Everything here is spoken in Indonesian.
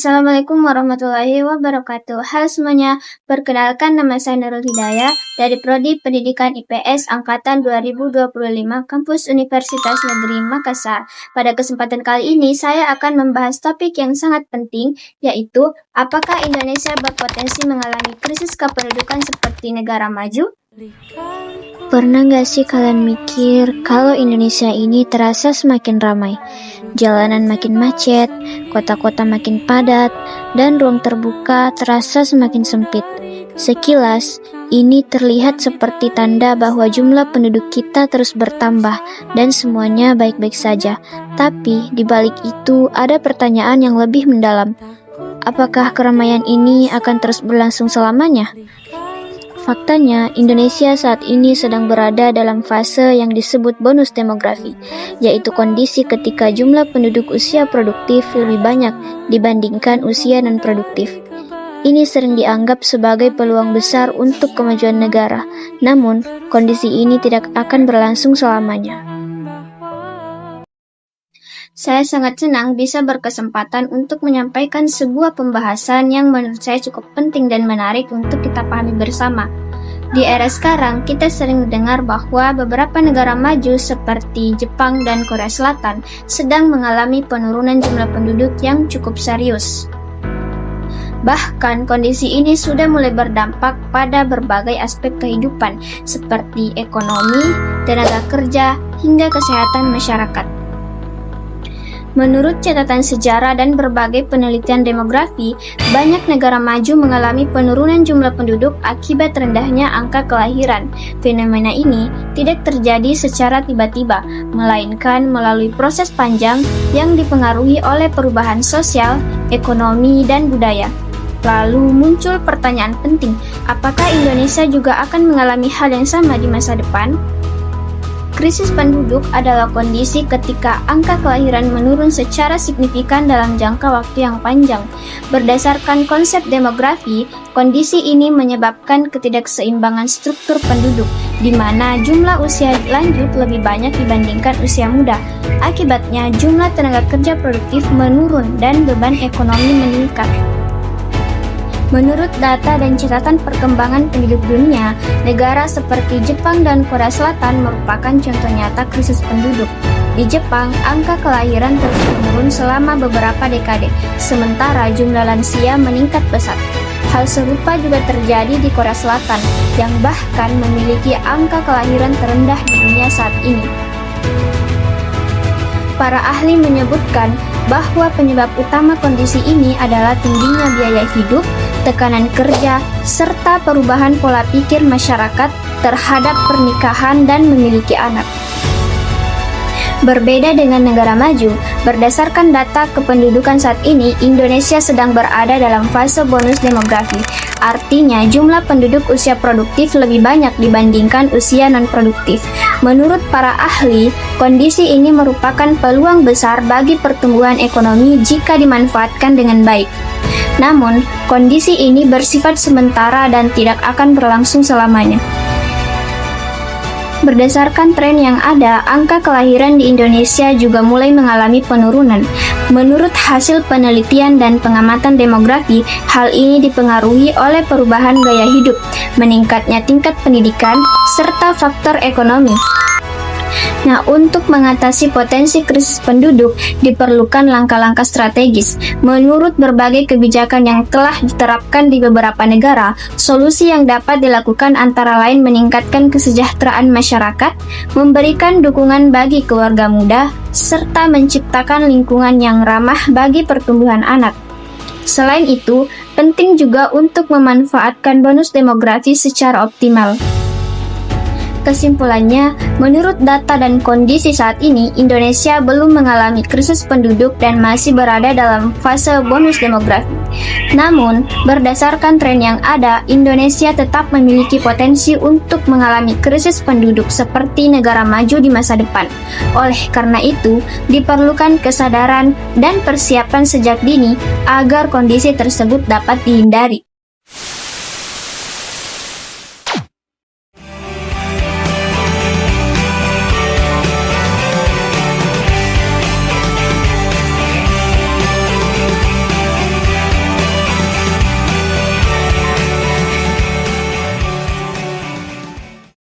Assalamualaikum warahmatullahi wabarakatuh. Halo semuanya, perkenalkan nama saya Nurul Hidayah dari Prodi Pendidikan IPS Angkatan 2025 Kampus Universitas Negeri Makassar. Pada kesempatan kali ini saya akan membahas topik yang sangat penting, yaitu apakah Indonesia berpotensi mengalami krisis kependudukan seperti negara maju? Pernah gak sih kalian mikir kalau Indonesia ini terasa semakin ramai? Jalanan makin macet, kota-kota makin padat, dan ruang terbuka terasa semakin sempit. Sekilas, ini terlihat seperti tanda bahwa jumlah penduduk kita terus bertambah dan semuanya baik-baik saja. Tapi di balik itu ada pertanyaan yang lebih mendalam. Apakah keramaian ini akan terus berlangsung selamanya? Faktanya, Indonesia saat ini sedang berada dalam fase yang disebut bonus demografi, yaitu kondisi ketika jumlah penduduk usia produktif lebih banyak dibandingkan usia non-produktif. Ini sering dianggap sebagai peluang besar untuk kemajuan negara, namun kondisi ini tidak akan berlangsung selamanya. Saya sangat senang bisa berkesempatan untuk menyampaikan sebuah pembahasan yang menurut saya cukup penting dan menarik untuk kita pahami bersama. Di era sekarang, kita sering mendengar bahwa beberapa negara maju seperti Jepang dan Korea Selatan sedang mengalami penurunan jumlah penduduk yang cukup serius. Bahkan kondisi ini sudah mulai berdampak pada berbagai aspek kehidupan seperti ekonomi, tenaga kerja, hingga kesehatan masyarakat. Menurut catatan sejarah dan berbagai penelitian demografi, banyak negara maju mengalami penurunan jumlah penduduk akibat rendahnya angka kelahiran. Fenomena ini tidak terjadi secara tiba-tiba, melainkan melalui proses panjang yang dipengaruhi oleh perubahan sosial, ekonomi, dan budaya. Lalu muncul pertanyaan penting, apakah Indonesia juga akan mengalami hal yang sama di masa depan? Krisis penduduk adalah kondisi ketika angka kelahiran menurun secara signifikan dalam jangka waktu yang panjang. Berdasarkan konsep demografi, kondisi ini menyebabkan ketidakseimbangan struktur penduduk, di mana jumlah usia lanjut lebih banyak dibandingkan usia muda. Akibatnya, jumlah tenaga kerja produktif menurun dan beban ekonomi meningkat. Menurut data dan catatan perkembangan penduduk dunia, negara seperti Jepang dan Korea Selatan merupakan contoh nyata krisis penduduk. Di Jepang, angka kelahiran terus menurun selama beberapa dekade, sementara jumlah lansia meningkat pesat. Hal serupa juga terjadi di Korea Selatan, yang bahkan memiliki angka kelahiran terendah di dunia saat ini. Para ahli menyebutkan bahwa penyebab utama kondisi ini adalah tingginya biaya hidup, tekanan kerja, serta perubahan pola pikir masyarakat terhadap pernikahan dan memiliki anak. Berbeda dengan negara maju, berdasarkan data kependudukan saat ini, Indonesia sedang berada dalam fase bonus demografi. Artinya, jumlah penduduk usia produktif lebih banyak dibandingkan usia non-produktif. Menurut para ahli, kondisi ini merupakan peluang besar bagi pertumbuhan ekonomi jika dimanfaatkan dengan baik. Namun, kondisi ini bersifat sementara dan tidak akan berlangsung selamanya. Berdasarkan tren yang ada, angka kelahiran di Indonesia juga mulai mengalami penurunan. Menurut hasil penelitian dan pengamatan demografi, hal ini dipengaruhi oleh perubahan gaya hidup, meningkatnya tingkat pendidikan, serta faktor ekonomi. Nah, untuk mengatasi potensi krisis penduduk, diperlukan langkah-langkah strategis. Menurut berbagai kebijakan yang telah diterapkan di beberapa negara, solusi yang dapat dilakukan antara lain meningkatkan kesejahteraan masyarakat, memberikan dukungan bagi keluarga muda, serta menciptakan lingkungan yang ramah bagi pertumbuhan anak. Selain itu, penting juga untuk memanfaatkan bonus demografi secara optimal. Kesimpulannya, menurut data dan kondisi saat ini, Indonesia belum mengalami krisis penduduk dan masih berada dalam fase bonus demografi. Namun, berdasarkan tren yang ada, Indonesia tetap memiliki potensi untuk mengalami krisis penduduk seperti negara maju di masa depan. Oleh karena itu, diperlukan kesadaran dan persiapan sejak dini agar kondisi tersebut dapat dihindari.